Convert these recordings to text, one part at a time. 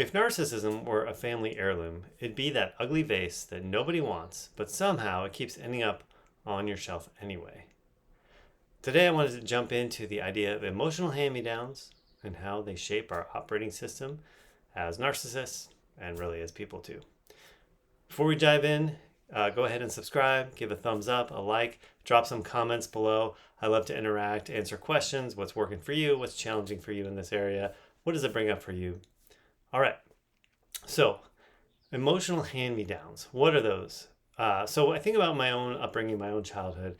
If narcissism were a family heirloom, it'd be that ugly vase that nobody wants, but somehow it keeps ending up on your shelf anyway. Today, I wanted to jump into the idea of emotional hand me downs and how they shape our operating system as narcissists and really as people too. Before we dive in, go ahead and subscribe, give a thumbs up, a like, drop some comments below. I love to interact, answer questions. What's working for you? What's challenging for you in this area? What does it bring up for you? All right. So, emotional hand me downs. What are those? So, I think about my own upbringing, my own childhood.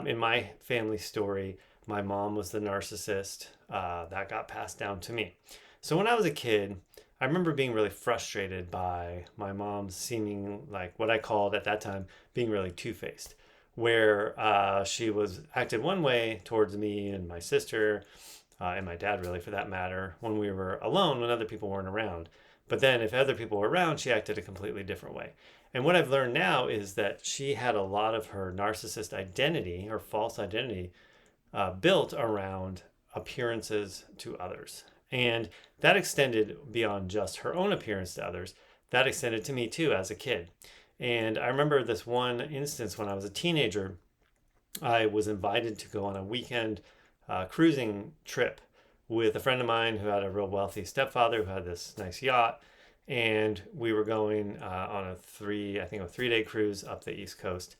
In my family story, my mom was the narcissist. That got passed down to me. So, when I was a kid, I remember being really frustrated by my mom seeming like what I called at that time being really two-faced, where she was acted one way towards me and my sister and my dad, really, for that matter, when we were alone, when other people weren't around. But then if other people were around, she acted a completely different way. And what I've learned now is that she had a lot of her narcissist identity or false identity built around appearances to others. And that extended beyond just her own appearance to others. That extended to me too as a kid. And I remember this one instance when I was a teenager. I was invited to go on a weekend cruising trip with a friend of mine who had a real wealthy stepfather who had this nice yacht. And we were going on a 3-day cruise up the East Coast.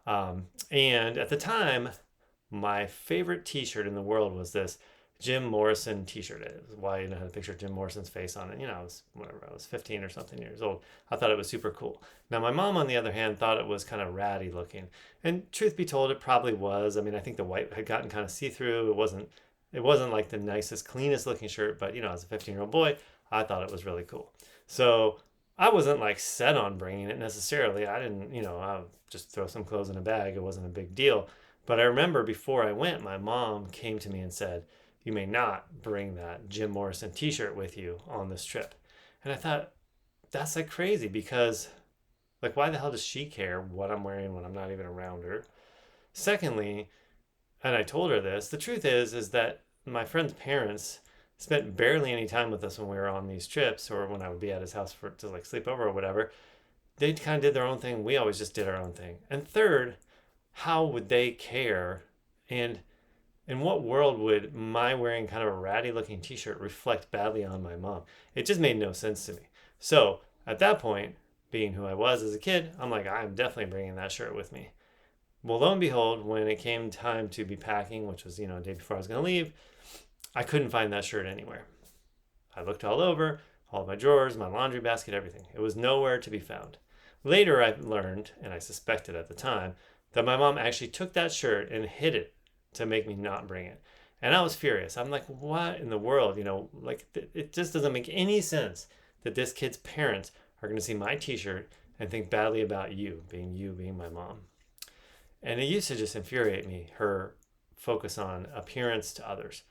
And at the time, my favorite t-shirt in the world was this Jim Morrison t-shirt. It was why you know had a picture of Jim Morrison's face on it. You know, I was 15 or something years old. I thought it was super cool. Now my mom, on the other hand, thought it was kind of ratty looking. And truth be told, it probably was. I mean, I think the white had gotten kind of see-through. It wasn't like the nicest, cleanest looking shirt, but you know, as a 15-year-old boy, I thought it was really cool. So I wasn't like set on bringing it necessarily. I didn't, I'll just throw some clothes in a bag. It wasn't a big deal. But I remember before I went, my mom came to me and said, "You may not bring that Jim Morrison t-shirt with you on this trip." And I thought, that's like crazy because like, why the hell does she care what I'm wearing when I'm not even around her? Secondly, and I told her this, the truth is that my friend's parents spent barely any time with us when we were on these trips or when I would be at his house to like sleep over or whatever. They kind of did their own thing. We always just did our own thing. And third, how would they care? And in what world would my wearing kind of a ratty looking t-shirt reflect badly on my mom? It just made no sense to me. So at that point, being who I was as a kid, I'm like, I'm definitely bringing that shirt with me. Well, lo and behold, when it came time to be packing, which was, a day before I was going to leave, I couldn't find that shirt anywhere. I looked all over, all of my drawers, my laundry basket, everything. It was nowhere to be found. Later, I learned, and I suspected at the time, that my mom actually took that shirt and hid it to make me not bring it. And I was furious. I'm like, what in the world? It just doesn't make any sense that this kid's parents are going to see my t-shirt and think badly about you being my mom. And it used to just infuriate me, her focus on appearance to others.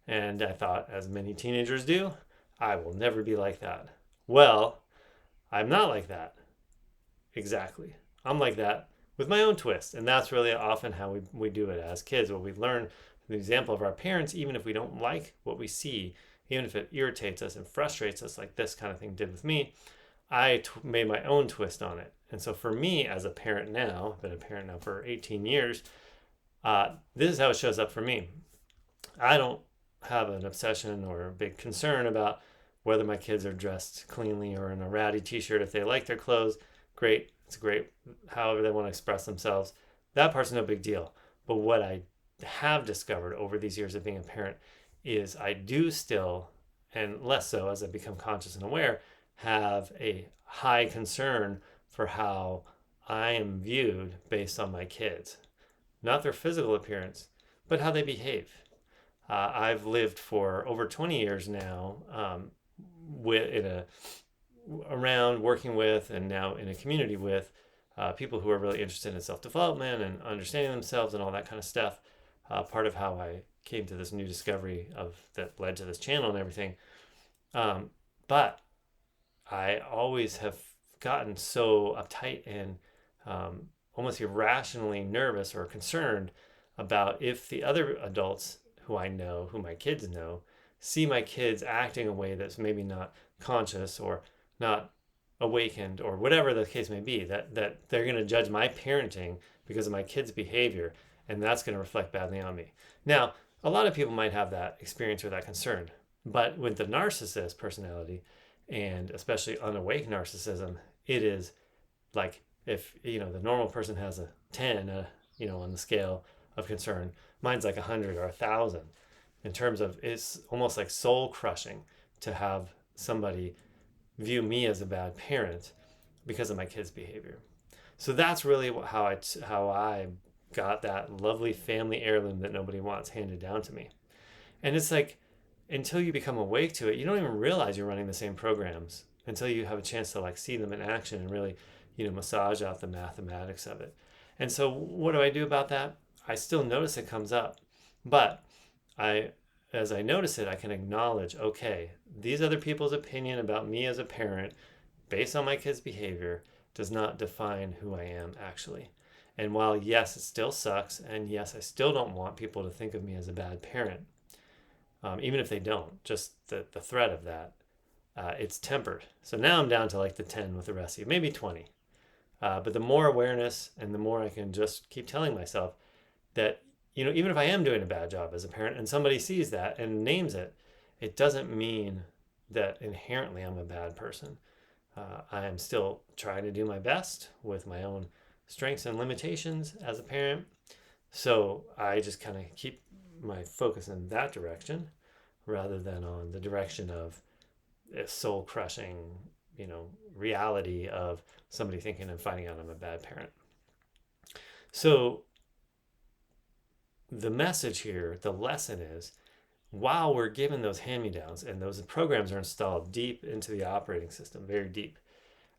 And I thought, as many teenagers do, I will never be like that. Well, I'm not like that. Exactly. I'm like that with my own twist. And that's really often how we do it as kids. What we learn from the example of our parents, even if we don't like what we see, even if it irritates us and frustrates us, like this kind of thing did with me, I made my own twist on it. And so for me as a parent now, I've been a parent now for 18 years, this is how it shows up for me. I don't have an obsession or a big concern about whether my kids are dressed cleanly or in a ratty t-shirt. If they like their clothes, great. It's great. However they want to express themselves, that part's no big deal. But what I have discovered over these years of being a parent is I do still, and less so as I become conscious and aware, have a high concern for how I am viewed based on my kids. Not their physical appearance, but how they behave. I've lived for over 20 years now around working with and now in a community with people who are really interested in self-development and understanding themselves and all that kind of stuff. Part of how I came to this new discovery that led to this channel and everything. But I always have gotten so uptight and almost irrationally nervous or concerned about if the other adults who I know, who my kids know, see my kids acting a way that's maybe not conscious or not awakened or whatever the case may be, that they're going to judge my parenting because of my kids' behavior, and that's going to reflect badly on me. Now, a lot of people might have that experience or that concern, but with the narcissist personality, and especially unawake narcissism, it is like if the normal person has a 10 on the scale of concern, mine's like 100 or 1,000 in terms of, it's almost like soul crushing to have somebody view me as a bad parent because of my kids' behavior. So that's really how I got that lovely family heirloom that nobody wants handed down to me. And it's like, until you become awake to it, you don't even realize you're running the same programs until you have a chance to like see them in action and really, massage out the mathematics of it. And so what do I do about that? I still notice it comes up, but as I notice it, I can acknowledge, okay, these other people's opinion about me as a parent based on my kids' behavior does not define who I am actually. And while yes, it still sucks, and yes, I still don't want people to think of me as a bad parent, even if they don't, just the threat of that, it's tempered. So now I'm down to like the 10 with the rest of you, maybe 20. But the more awareness and the more I can just keep telling myself that, even if I am doing a bad job as a parent and somebody sees that and names it, it doesn't mean that inherently I'm a bad person. I am still trying to do my best with my own strengths and limitations as a parent. So I just kind of keep my focus in that direction rather than on the direction of a soul crushing, reality of somebody thinking and finding out I'm a bad parent. So the message here, the lesson is, while we're given those hand-me-downs and those programs are installed deep into the operating system, very deep,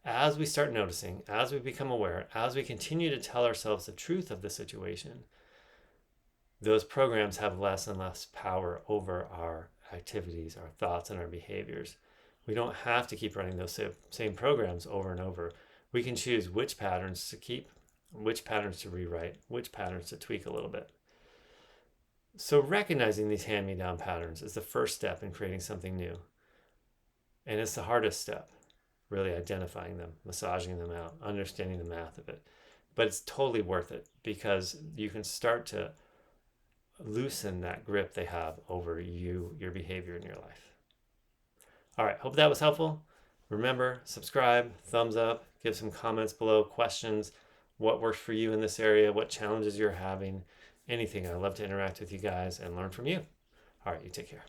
as we start noticing, as we become aware, as we continue to tell ourselves the truth of the situation, those programs have less and less power over our activities, our thoughts, and our behaviors. We don't have to keep running those same programs over and over. We can choose which patterns to keep, which patterns to rewrite, which patterns to tweak a little bit. So recognizing these hand-me-down patterns is the first step in creating something new. And it's the hardest step, really identifying them, massaging them out, understanding the math of it. But it's totally worth it because you can start to loosen that grip they have over you, your behavior in your life. All right, hope that was helpful. Remember, subscribe, thumbs up, give some comments below, questions, what works for you in this area, what challenges you're having, anything. I love to interact with you guys and learn from you. All right, you take care.